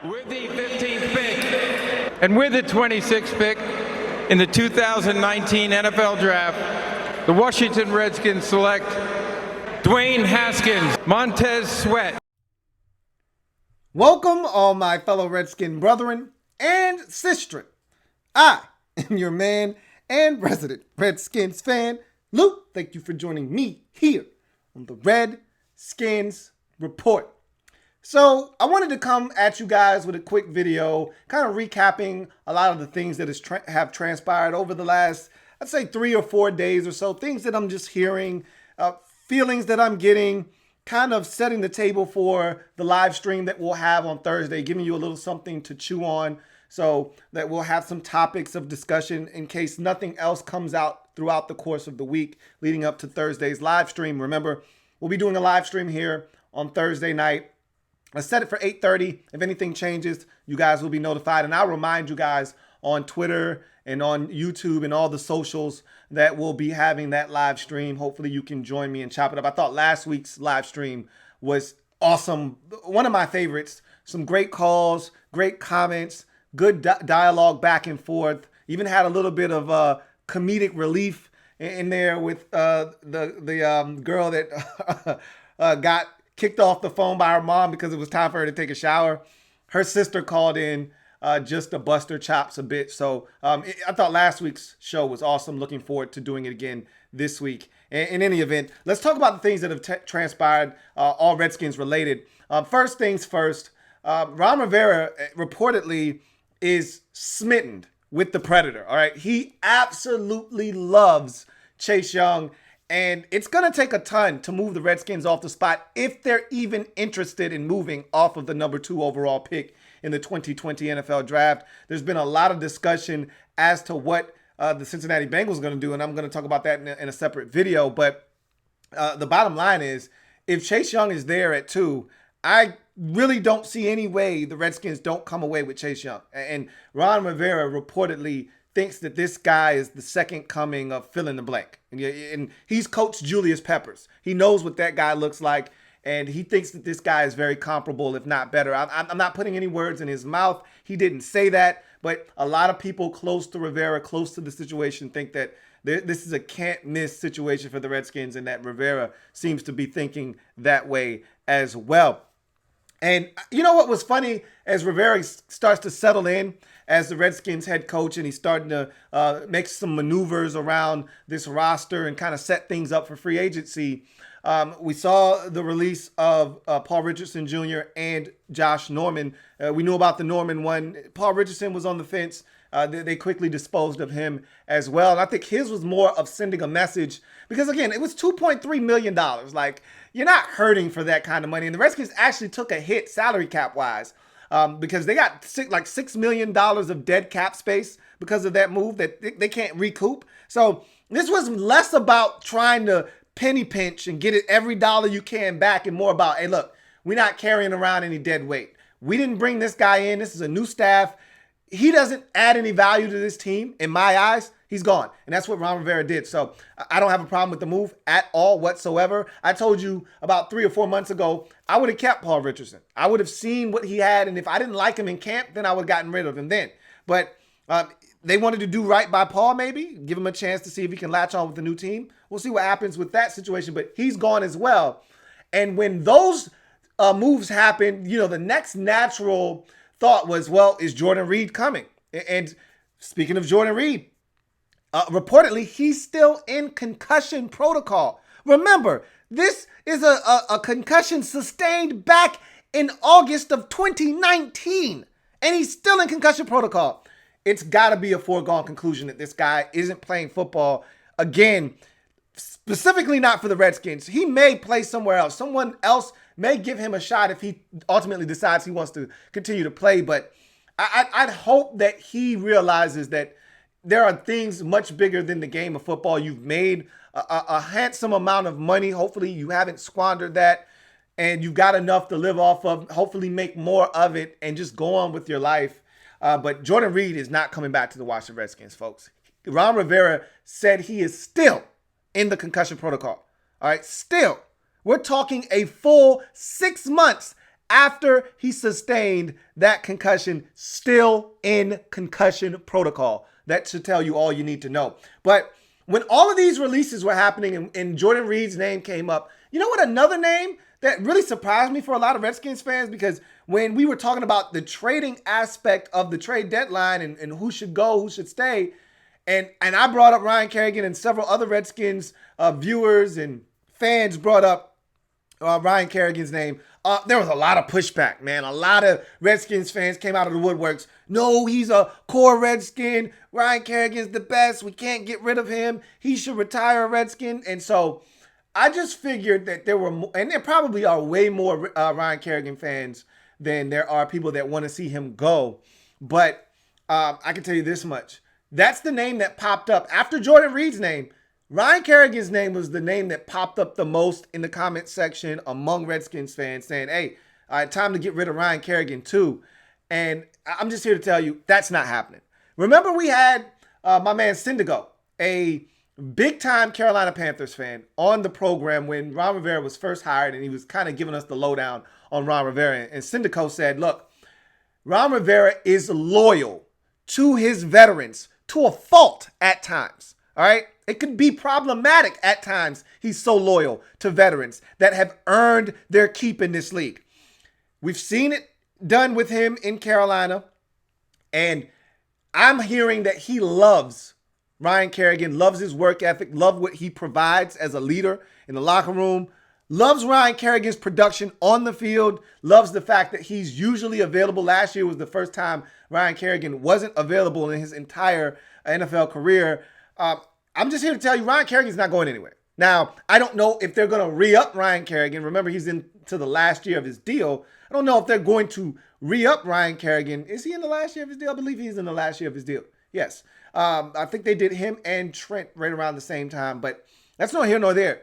With the 15th pick and with the 26th pick in the 2019 NFL Draft, the Washington Redskins select Dwayne Haskins, Montez Sweat. Welcome, all my fellow Redskin brethren and sistren. I am your man and resident Redskins fan, Lou. Thank you for joining me here on the Redskins Report. So I wanted to come at you guys with a quick video, kind of recapping a lot of the things that have transpired over the last, I'd say 3 or 4 days or so. Things that I'm just hearing, feelings that I'm getting, kind of setting the table for the live stream that we'll have on Thursday, giving you a little something to chew on so that we'll have some topics of discussion in case nothing else comes out throughout the course of the week leading up to Thursday's live stream. Remember, we'll be doing a live stream here on Thursday night. I set it for 8:30. If anything changes, you guys will be notified. And I'll remind you guys on Twitter and on YouTube and all the socials that we'll be having that live stream. Hopefully you can join me and chop it up. I thought last week's live stream was awesome. One of my favorites. Some great calls, great comments, good dialogue back and forth. Even had a little bit of comedic relief in there with the girl that got kicked off the phone by her mom because it was time for her to take a shower. Her sister called in just to bust her chops a bit. So I thought last week's show was awesome. Looking forward to doing it again this week. In any event, let's talk about the things that have transpired, all Redskins related. First things first, Ron Rivera reportedly is smitten with the Predator. All right. He absolutely loves Chase Young. And it's going to take a ton to move the Redskins off the spot if they're even interested in moving off of the number 2 overall pick in the 2020 NFL Draft. There's been a lot of discussion as to what the Cincinnati Bengals are going to do, and I'm going to talk about that in a separate video. But the bottom line is, if Chase Young is there at 2, I really don't see any way the Redskins don't come away with Chase Young. And Ron Rivera reportedly thinks that this guy is the second coming of fill in the blank. And he's coached Julius Peppers. He knows what that guy looks like, and he thinks that this guy is very comparable, if not better. I'm not putting any words in his mouth. He didn't say that, but a lot of people close to Rivera, close to the situation, think that this is a can't-miss situation for the Redskins, and that Rivera seems to be thinking that way as well. And you know what was funny? As Rivera starts to settle in as the Redskins head coach, and he's starting to make some maneuvers around this roster and kind of set things up for free agency, we saw the release of Paul Richardson Jr. and Josh Norman. We knew about the Norman one. Paul Richardson was on the fence. They quickly disposed of him as well. And I think his was more of sending a message because, again, it was $2.3 million. Like, you're not hurting for that kind of money. And the Redskins actually took a hit salary cap wise because they got $6 million of dead cap space because of that move that they can't recoup. So this was less about trying to penny pinch and get it every dollar you can back and more about, hey, look, we're not carrying around any dead weight. We didn't bring this guy in. This is a new staff. He doesn't add any value to this team. In my eyes, he's gone. And that's what Ron Rivera did. So I don't have a problem with the move at all whatsoever. I told you about 3 or 4 months ago, I would have kept Paul Richardson. I would have seen what he had. And if I didn't like him in camp, then I would have gotten rid of him then. But they wanted to do right by Paul, maybe. Give him a chance to see if he can latch on with the new team. We'll see what happens with that situation. But he's gone as well. And when those moves happen, you know, the next natural thought was, well, is Jordan Reed coming? And speaking of Jordan Reed, reportedly, he's still in concussion protocol. Remember, this is a concussion sustained back in August of 2019, and he's still in concussion protocol. It's got to be a foregone conclusion that this guy isn't playing football again, specifically not for the Redskins. He may play somewhere else. Someone else may give him a shot if he ultimately decides he wants to continue to play. But I'd hope that he realizes that there are things much bigger than the game of football. You've made a handsome amount of money. Hopefully you haven't squandered that, and you've got enough to live off of. Hopefully make more of it and just go on with your life. But Jordan Reed is not coming back to the Washington Redskins, folks. Ron Rivera said he is still in the concussion protocol. All right, still. We're talking a full 6 months after he sustained that concussion, still in concussion protocol. That should tell you all you need to know. But when all of these releases were happening and Jordan Reed's name came up, you know what another name that really surprised me for a lot of Redskins fans? Because when we were talking about the trading aspect of the trade deadline and who should go, who should stay, and I brought up Ryan Kerrigan, and several other Redskins viewers and fans brought up Ryan Kerrigan's name. There was a lot of pushback, man. A lot of Redskins fans came out of the woodworks. No, he's a core Redskin. Ryan Kerrigan's the best. We can't get rid of him. He should retire a Redskin. And so I just figured that there were, and there probably are way more Ryan Kerrigan fans than there are people that want to see him go. But I can tell you this much. That's the name that popped up after Jordan Reed's name. Ryan Kerrigan's name was the name that popped up the most in the comment section among Redskins fans, saying, hey, time to get rid of Ryan Kerrigan too. And I'm just here to tell you that's not happening. Remember, we had my man Syndigo, a big-time Carolina Panthers fan, on the program when Ron Rivera was first hired, and he was kind of giving us the lowdown on Ron Rivera. And Syndigo said, look, Ron Rivera is loyal to his veterans to a fault at times, all right? It could be problematic at times. He's so loyal to veterans that have earned their keep in this league. We've seen it done with him in Carolina, and I'm hearing that he loves Ryan Kerrigan, loves his work ethic, loves what he provides as a leader in the locker room, loves Ryan Kerrigan's production on the field, loves the fact that he's usually available. Last year was the first time Ryan Kerrigan wasn't available in his entire NFL career. I'm just here to tell you, Ryan Kerrigan's not going anywhere. Now, I don't know if they're going to re-up Ryan Kerrigan. Remember, he's into the last year of his deal. I don't know if they're going to re-up Ryan Kerrigan. Is he in the last year of his deal? I believe he's in the last year of his deal. Yes. I think they did him and Trent right around the same time, but that's not here nor there.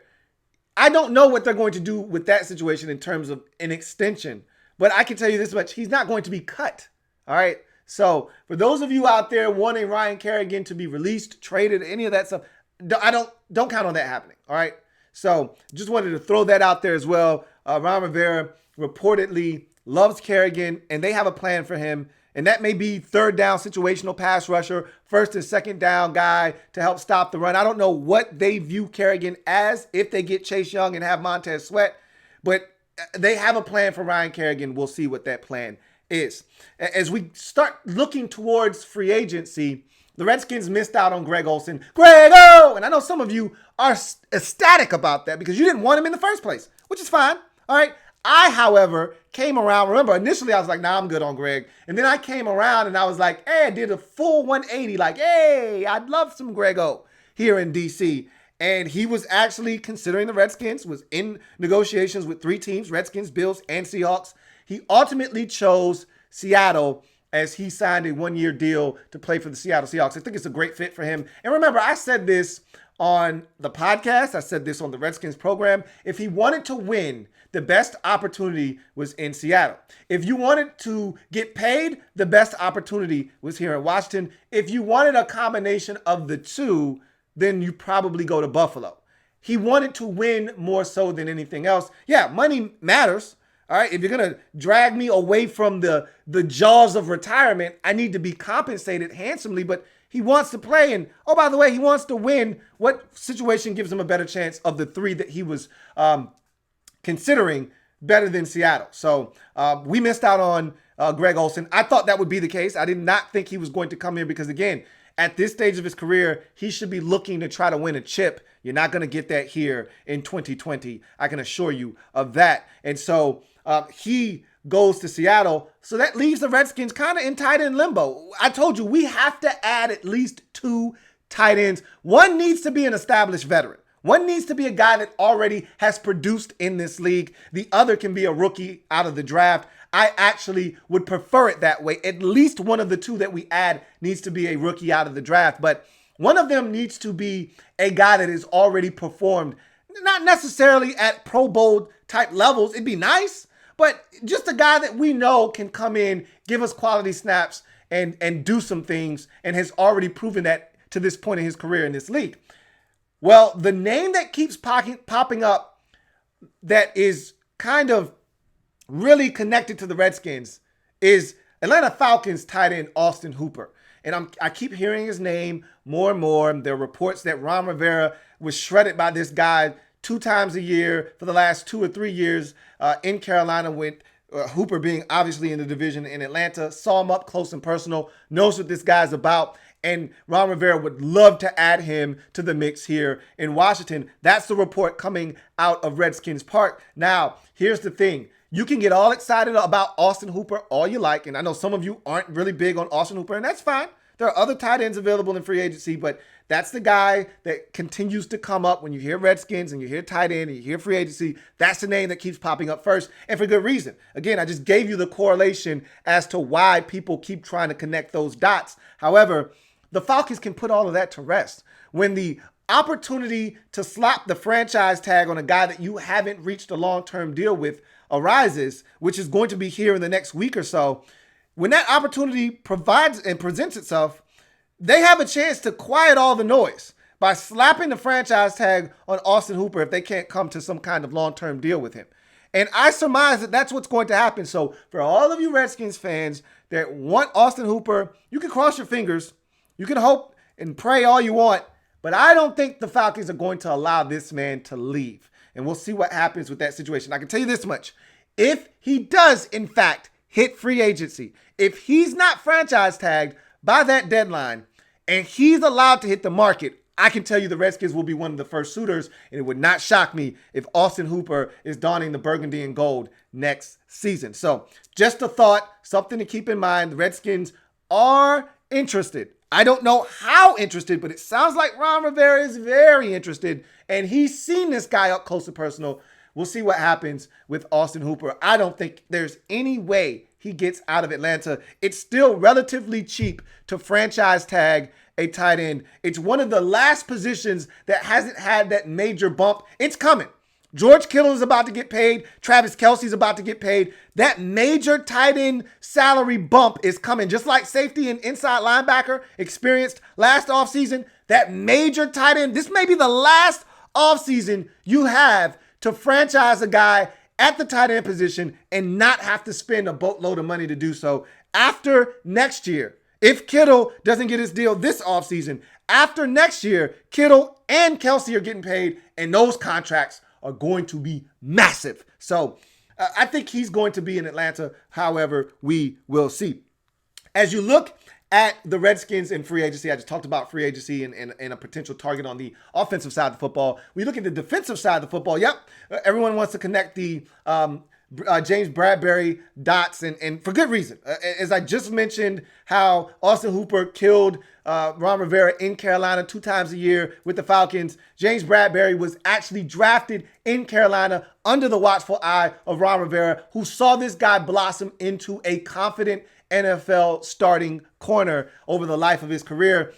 I don't know what they're going to do with that situation in terms of an extension, but I can tell you this much. He's not going to be cut. All right. So for those of you out there wanting Ryan Kerrigan to be released, traded, any of that stuff, don't count on that happening. All right. So just wanted to throw that out there as well. Ron Rivera reportedly loves Kerrigan, and they have a plan for him. And that may be third down situational pass rusher, first and second down guy to help stop the run. I don't know what they view Kerrigan as if they get Chase Young and have Montez Sweat, but they have a plan for Ryan Kerrigan. We'll see what that plan is. As we start looking towards free agency, the Redskins missed out on Greg Olsen. Greg-O! And I know some of you are ecstatic about that because you didn't want him in the first place, which is fine. All right. I, however, came around. Remember, initially I was like, nah, I'm good on Greg. And then I came around and I was like, hey, I did a full 180. Like, hey, I'd love some Greg-O here in D.C. And he was actually considering the Redskins, was in negotiations with 3 teams, Redskins, Bills, and Seahawks. He ultimately chose Seattle as he signed a 1-year deal to play for the Seattle Seahawks. I think it's a great fit for him. And remember, I said this on the podcast. I said this on the Redskins program. If he wanted to win, the best opportunity was in Seattle. If you wanted to get paid, the best opportunity was here in Washington. If you wanted a combination of the two, then you probably go to Buffalo. He wanted to win more so than anything else. Yeah, money matters. All right, if you're going to drag me away from the jaws of retirement, I need to be compensated handsomely, but he wants to play. And, oh, by the way, he wants to win. What situation gives him a better chance of the 3 that he was considering better than Seattle? So we missed out on Greg Olsen. I thought that would be the case. I did not think he was going to come here because, again, at this stage of his career, he should be looking to try to win a chip. You're not going to get that here in 2020. I can assure you of that. And so he goes to Seattle. So that leaves the Redskins kind of in tight end limbo. I told you, we have to add at least 2 tight ends. One needs to be an established veteran. One needs to be a guy that already has produced in this league. The other can be a rookie out of the draft. I actually would prefer it that way. At least one of the 2 that we add needs to be a rookie out of the draft. But one of them needs to be a guy that has already performed, not necessarily at Pro Bowl type levels. It'd be nice, but just a guy that we know can come in, give us quality snaps, and do some things, and has already proven that to this point in his career in this league. Well, the name that keeps popping up that is kind of really connected to the Redskins is Atlanta Falcons tight end Austin Hooper. And I keep hearing his name more and more. There are reports that Ron Rivera was shredded by this guy 2 times a year for the last 2 or 3 years in Carolina, with Hooper being obviously in the division in Atlanta. Saw him up close and personal, knows what this guy's about. And Ron Rivera would love to add him to the mix here in Washington. That's the report coming out of Redskins Park. Now, here's the thing. You can get all excited about Austin Hooper all you like, and I know some of you aren't really big on Austin Hooper, and that's fine. There are other tight ends available in free agency, but that's the guy that continues to come up when you hear Redskins and you hear tight end and you hear free agency. That's the name that keeps popping up first, and for good reason. Again, I just gave you the correlation as to why people keep trying to connect those dots. However, the Falcons can put all of that to rest. When the opportunity to slap the franchise tag on a guy that you haven't reached a long-term deal with arises, which is going to be here in the next week or so, when that opportunity provides and presents itself, they have a chance to quiet all the noise by slapping the franchise tag on Austin Hooper if they can't come to some kind of long-term deal with him. And I surmise that that's what's going to happen. So for all of you Redskins fans that want Austin Hooper, you can cross your fingers, you can hope and pray all you want, but I don't think the Falcons are going to allow this man to leave. And we'll see what happens with that situation. I can tell you this much. If he does, in fact, hit free agency, if he's not franchise tagged by that deadline and he's allowed to hit the market, I can tell you the Redskins will be one of the first suitors, and it would not shock me if Austin Hooper is donning the burgundy and gold next season. So just a thought, something to keep in mind. The Redskins are interested. I don't know how interested, but it sounds like Ron Rivera is very interested, and he's seen this guy up close and personal. We'll see what happens with Austin Hooper. I don't think there's any way he gets out of Atlanta. It's still relatively cheap to franchise tag a tight end. It's one of the last positions that hasn't had that major bump. It's coming. George Kittle is about to get paid. Travis Kelce's about to get paid. That major tight end salary bump is coming. Just like safety and inside linebacker experienced last offseason, that major tight end, this may be the last offseason you have to franchise a guy at the tight end position and not have to spend a boatload of money to do so. After next year, if Kittle doesn't get his deal this offseason, after next year, Kittle and Kelce are getting paid, and those contracts are going to be massive. So I think he's going to be in Atlanta. However, we will see. As you look at the Redskins in free agency, I just talked about free agency and a potential target on the offensive side of the football. We look at the defensive side of the football. Yep, everyone wants to connect the James Bradbury dots, and for good reason. As I just mentioned, how Austin Hooper killed Ron Rivera in Carolina 2 times a year with the Falcons. James Bradbury was actually drafted in Carolina under the watchful eye of Ron Rivera, who saw this guy blossom into a confident NFL starting corner over the life of his career.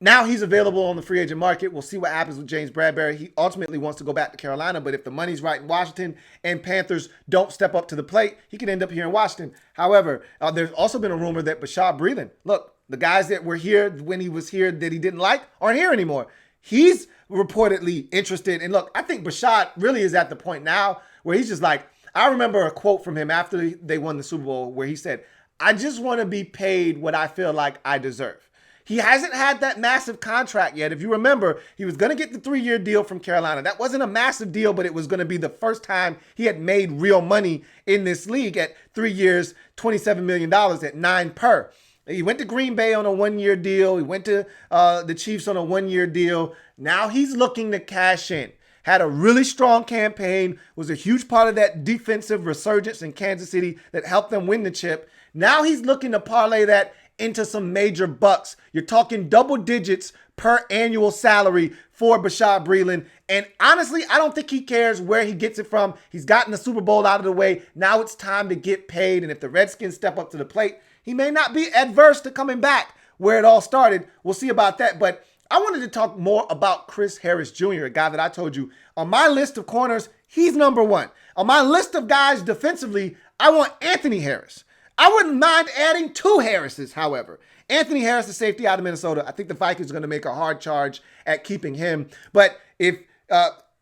Now he's available on the free agent market. We'll see what happens with James Bradbury. He ultimately wants to go back to Carolina, but if the money's right in Washington and Panthers don't step up to the plate, he could end up here in Washington. However, there's also been a rumor that Bashad Breeland, look, the guys that were here when he was here that he didn't like aren't here anymore. He's reportedly interested. And look, I think Bashad really is at the point now where he's just like, I remember a quote from him after they won the Super Bowl where he said, I just want to be paid what I feel like I deserve. He hasn't had that massive contract yet. If you remember, he was going to get the 3-year deal from Carolina. That wasn't a massive deal, but it was going to be the first time he had made real money in this league at 3 years, $27 million at 9 per. He went to Green Bay on a 1-year deal. He went to the Chiefs on a 1-year deal. Now he's looking to cash in. Had a really strong campaign, was a huge part of that defensive resurgence in Kansas City that helped them win the chip. Now he's looking to parlay that into some major bucks. You're talking double digits per annual salary for Bashad Breeland. And honestly, I don't think he cares where he gets it from. He's gotten the Super Bowl out of the way. Now it's time to get paid. And if the Redskins step up to the plate, he may not be adverse to coming back where it all started. We'll see about that. But I wanted to talk more about Chris Harris Jr., a guy that I told you on my list of corners, he's number 1. On my list of guys defensively, I want Anthony Harris. I wouldn't mind adding 2 Harrises, however. Anthony Harris, the safety out of Minnesota. I think the Vikings are going to make a hard charge at keeping him. But if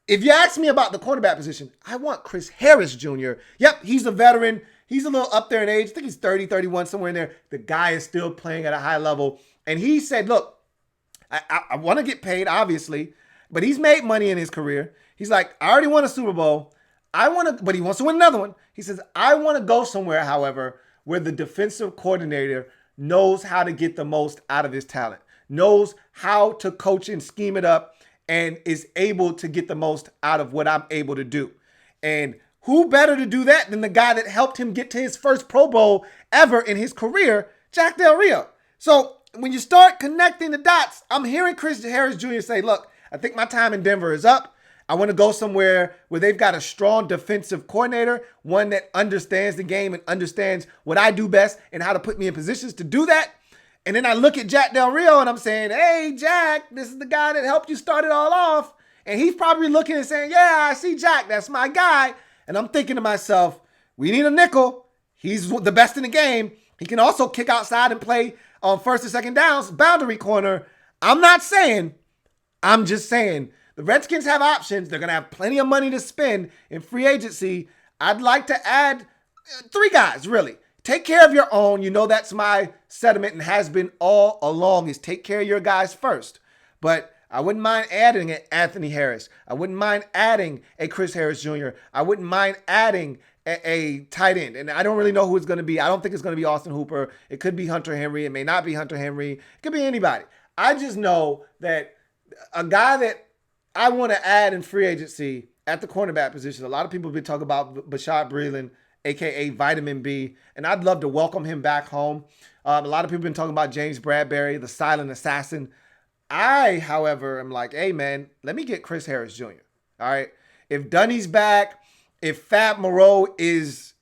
If you ask me about the cornerback position, I want Chris Harris Jr. Yep, he's a veteran. He's a little up there in age. I think he's 30, 31, somewhere in there. The guy is still playing at a high level. And he said, look, I want to get paid, obviously, but he's made money in his career. He's like, I already won a Super Bowl. But he wants to win another one. He says, I want to go somewhere, however, where the defensive coordinator knows how to get the most out of his talent, knows how to coach and scheme it up, and is able to get the most out of what I'm able to do. And who better to do that than the guy that helped him get to his first Pro Bowl ever in his career, Jack Del Rio. So when you start connecting the dots, I'm hearing Chris Harris Jr. say, look, I think my time in Denver is up. I want to go somewhere where they've got a strong defensive coordinator, one that understands the game and understands what I do best and how to put me in positions to do that. And then I look at Jack Del Rio and I'm saying, hey, Jack, this is the guy that helped you start it all off. And he's probably looking and saying, yeah, I see Jack. That's my guy. And I'm thinking to myself, we need a nickel. He's the best in the game. He can also kick outside and play on first and second downs, boundary corner. I'm just saying the Redskins have options. They're going to have plenty of money to spend in free agency. I'd like to add 3 guys, really. Take care of your own. You know that's my sentiment and has been all along is take care of your guys first. But I wouldn't mind adding an Anthony Harris. I wouldn't mind adding a Chris Harris Jr. I wouldn't mind adding a tight end. And I don't really know who it's going to be. I don't think it's going to be Austin Hooper. It could be Hunter Henry. It may not be Hunter Henry. It could be anybody. I just know that a guy that I want to add in free agency at the cornerback position, a lot of people have been talking about Bashad Breeland, a.k.a. Vitamin B, and I'd love to welcome him back home. A lot of people have been talking about James Bradbury, the silent assassin. I, however, am like, hey, man, let me get Chris Harris Jr., all right? If Dunny's back, if Fab Moreau is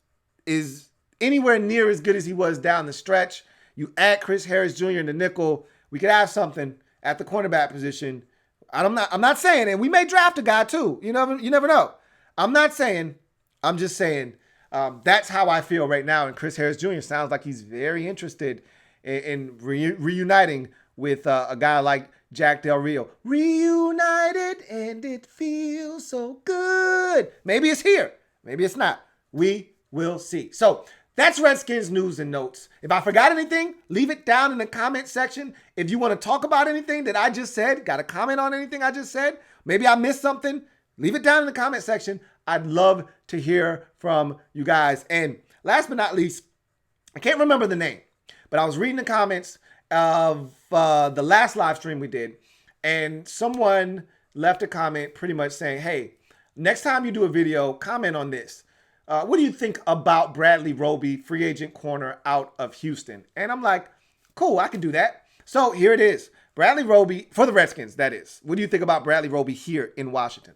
anywhere near as good as he was down the stretch, you add Chris Harris Jr. in the nickel, we could have something at the cornerback position. I'm not saying, and we may draft a guy too. You never know. I'm just saying that's how I feel right now. And Chris Harris Jr. sounds like he's very interested in reuniting with a guy like Jack Del Rio. Reunited and it feels so good. Maybe it's here. Maybe it's not. We will see. So that's Redskins news and notes. If I forgot anything, leave it down in the comment section. If you want to talk about anything that I just said, got a comment on anything I just said, maybe I missed something, leave it down in the comment section. I'd love to hear from you guys. And last but not least, I can't remember the name, but I was reading the comments of the last live stream we did, and someone left a comment pretty much saying, hey, next time you do a video, comment on this. What do you think about Bradley Roby, free agent corner out of Houston? And I'm like, cool, I can do that. So here it is. Bradley Roby, for the Redskins, that is. What do you think about Bradley Roby here in Washington?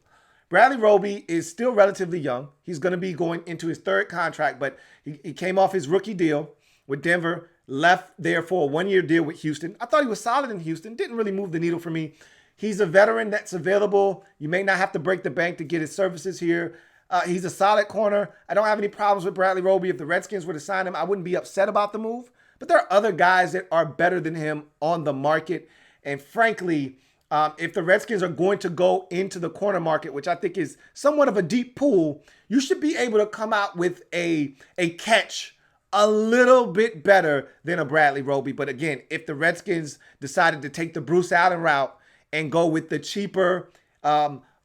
Bradley Roby is still relatively young. He's going to be going into his 3rd contract, but he came off his rookie deal with Denver, left there for a 1-year deal with Houston. I thought he was solid in Houston. Didn't really move the needle for me. He's a veteran that's available. You may not have to break the bank to get his services here. He's a solid corner. I don't have any problems with Bradley Roby. If the Redskins were to sign him, I wouldn't be upset about the move. But there are other guys that are better than him on the market. And frankly, if the Redskins are going to go into the corner market, which I think is somewhat of a deep pool, you should be able to come out with a catch a little bit better than a Bradley Roby. But again, if the Redskins decided to take the Bruce Allen route and go with the cheaper,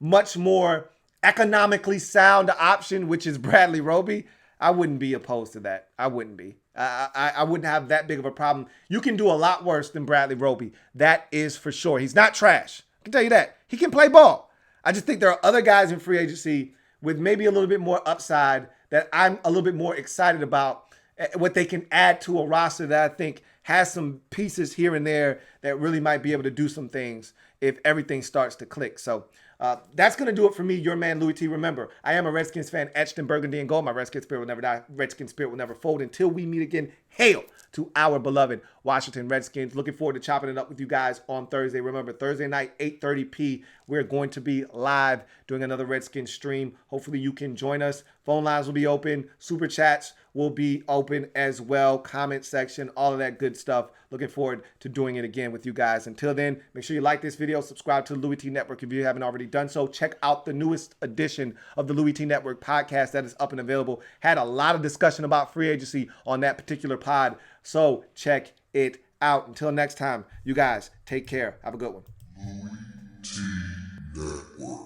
much more economically sound option, which is Bradley Roby, I wouldn't be opposed to that. I wouldn't be. I wouldn't have that big of a problem. You can do a lot worse than Bradley Roby. That is for sure. He's not trash. I can tell you that. He can play ball. I just think there are other guys in free agency with maybe a little bit more upside that I'm a little bit more excited about what they can add to a roster that I think has some pieces here and there that really might be able to do some things if everything starts to click. So that's going to do it for me, your man, Louie T. Remember, I am a Redskins fan, etched in burgundy and gold. My Redskins spirit will never die. Redskins spirit will never fold. Until we meet again, hail to our beloved Washington Redskins. Looking forward to chopping it up with you guys on Thursday. Remember, Thursday night, 8:30 p. We're going to be live doing another Redskins stream. Hopefully you can join us. Phone lines will be open. Super chats will be open as well. Comment section, all of that good stuff. Looking forward to doing it again with you guys. Until then, make sure you like this video. Subscribe to the Louie T Network if you haven't already done so. Check out the newest edition of the Louie T Network podcast that is up and available. Had a lot of discussion about free agency on that particular pod. So check it out. Until next time, you guys take care. Have a good one. Louie T Network.